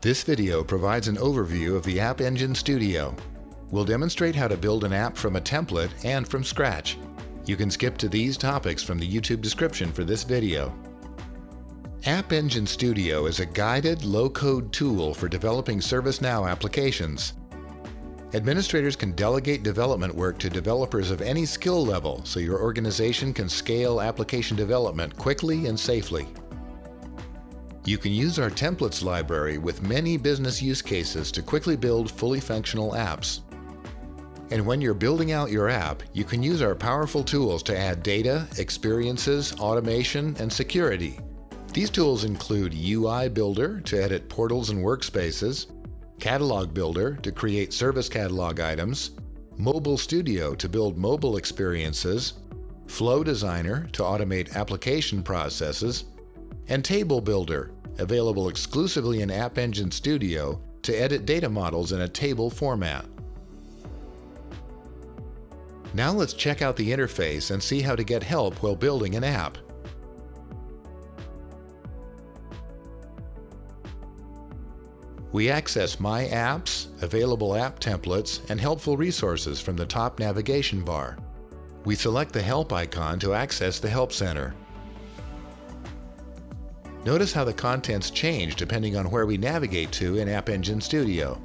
This video provides an overview of the App Engine Studio. We'll demonstrate how to build an app from a template and from scratch. You can skip to these topics from the YouTube description for this video. App Engine Studio is a guided, low-code tool for developing ServiceNow applications. Administrators can delegate development work to developers of any skill level so your organization can scale application development quickly and safely. You can use our templates library with many business use cases to quickly build fully functional apps. And when you're building out your app, you can use our powerful tools to add data, experiences, automation, and security. These tools include UI Builder to edit portals and workspaces, Catalog Builder to create service catalog items, Mobile Studio to build mobile experiences, Flow Designer to automate application processes, and Table Builder, available exclusively in App Engine Studio to edit data models in a table format. Now let's check out the interface and see how to get help while building an app. We access My Apps, Available App Templates, and Helpful Resources from the top navigation bar. We select the Help icon to access the Help Center. Notice how the contents change depending on where we navigate to in App Engine Studio.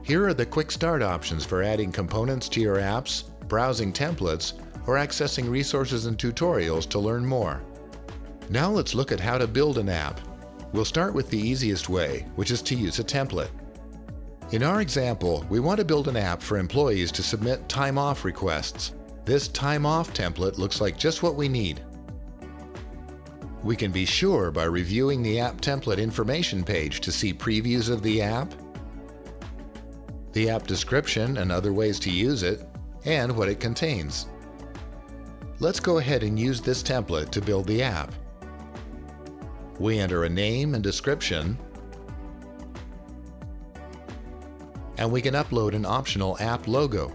Here are the quick start options for adding components to your apps, browsing templates, or accessing resources and tutorials to learn more. Now let's look at how to build an app. We'll start with the easiest way, which is to use a template. In our example, we want to build an app for employees to submit time-off requests. This time-off template looks like just what we need. We can be sure by reviewing the app template information page to see previews of the app, the app description and other ways to use it, and what it contains. Let's go ahead and use this template to build the app. We enter a name and description, and we can upload an optional app logo.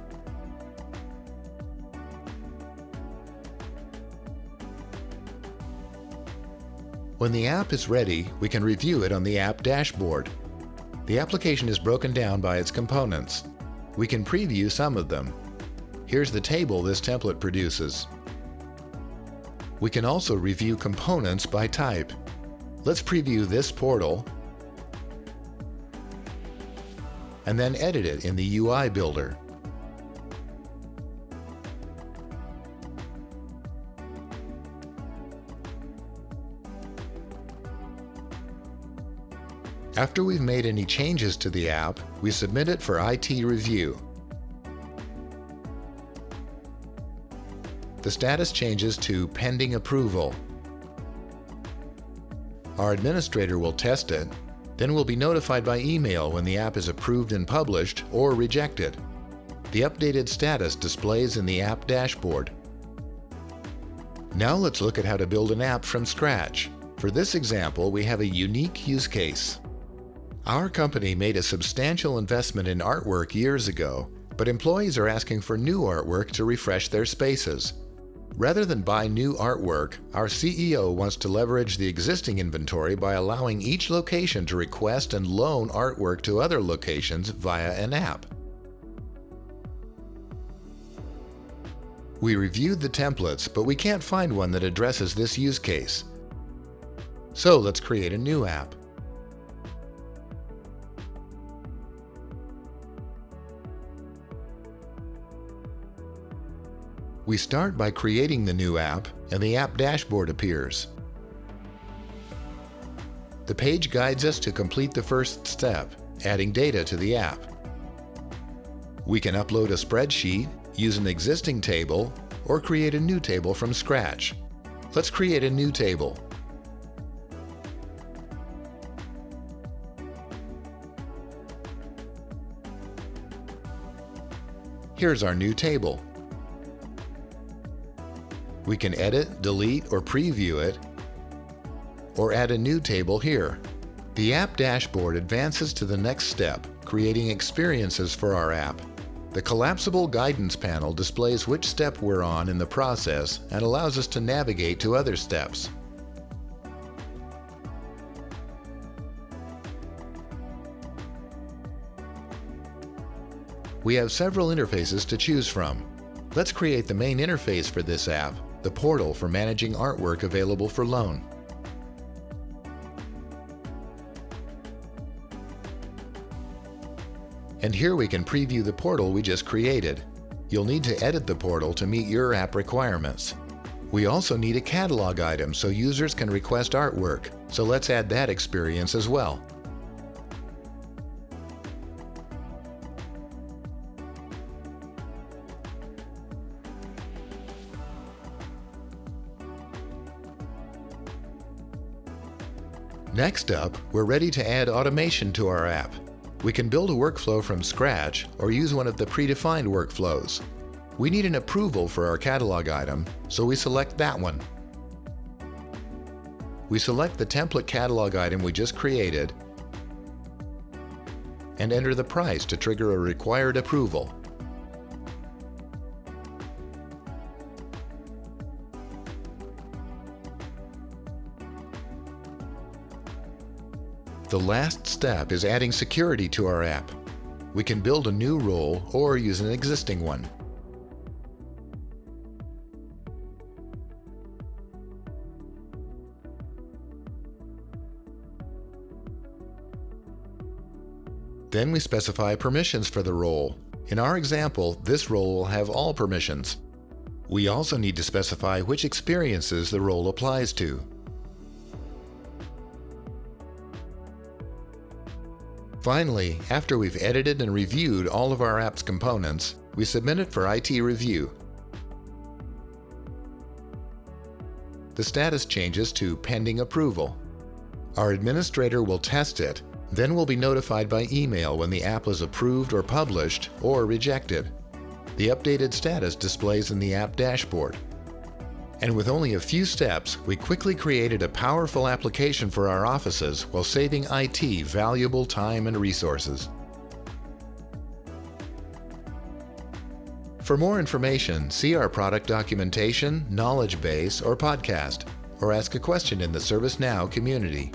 When the app is ready, we can review it on the app dashboard. The application is broken down by its components. We can preview some of them. Here's the table this template produces. We can also review components by type. Let's preview this portal and then edit it in the UI Builder. After we've made any changes to the app, we submit it for IT review. The status changes to pending approval. Our administrator will test it, then we'll be notified by email when the app is approved and published or rejected. The updated status displays in the app dashboard. Now let's look at how to build an app from scratch. For this example, we have a unique use case. Our company made a substantial investment in artwork years ago, but employees are asking for new artwork to refresh their spaces. Rather than buy new artwork, our CEO wants to leverage the existing inventory by allowing each location to request and loan artwork to other locations via an app. We reviewed the templates, but we can't find one that addresses this use case. So let's create a new app. We start by creating the new app, and the app dashboard appears. The page guides us to complete the first step, adding data to the app. We can upload a spreadsheet, use an existing table, or create a new table from scratch. Let's create a new table. Here's our new table. We can edit, delete, or preview it, or add a new table here. The app dashboard advances to the next step, creating experiences for our app. The collapsible guidance panel displays which step we're on in the process and allows us to navigate to other steps. We have several interfaces to choose from. Let's create the main interface for this app, the portal for managing artwork available for loan. And here we can preview the portal we just created. You'll need to edit the portal to meet your app requirements. We also need a catalog item so users can request artwork, so let's add that experience as well. Next up, we're ready to add automation to our app. We can build a workflow from scratch or use one of the predefined workflows. We need an approval for our catalog item, so we select that one. We select the template catalog item we just created and enter the price to trigger a required approval. The last step is adding security to our app. We can build a new role or use an existing one. Then we specify permissions for the role. In our example, this role will have all permissions. We also need to specify which experiences the role applies to. Finally, after we've edited and reviewed all of our app's components, we submit it for IT review. The status changes to pending approval. Our administrator will test it, then we'll be notified by email when the app is approved or published or rejected. The updated status displays in the app dashboard. And with only a few steps, we quickly created a powerful application for our offices while saving IT valuable time and resources. For more information, see our product documentation, knowledge base, or podcast, or ask a question in the ServiceNow community.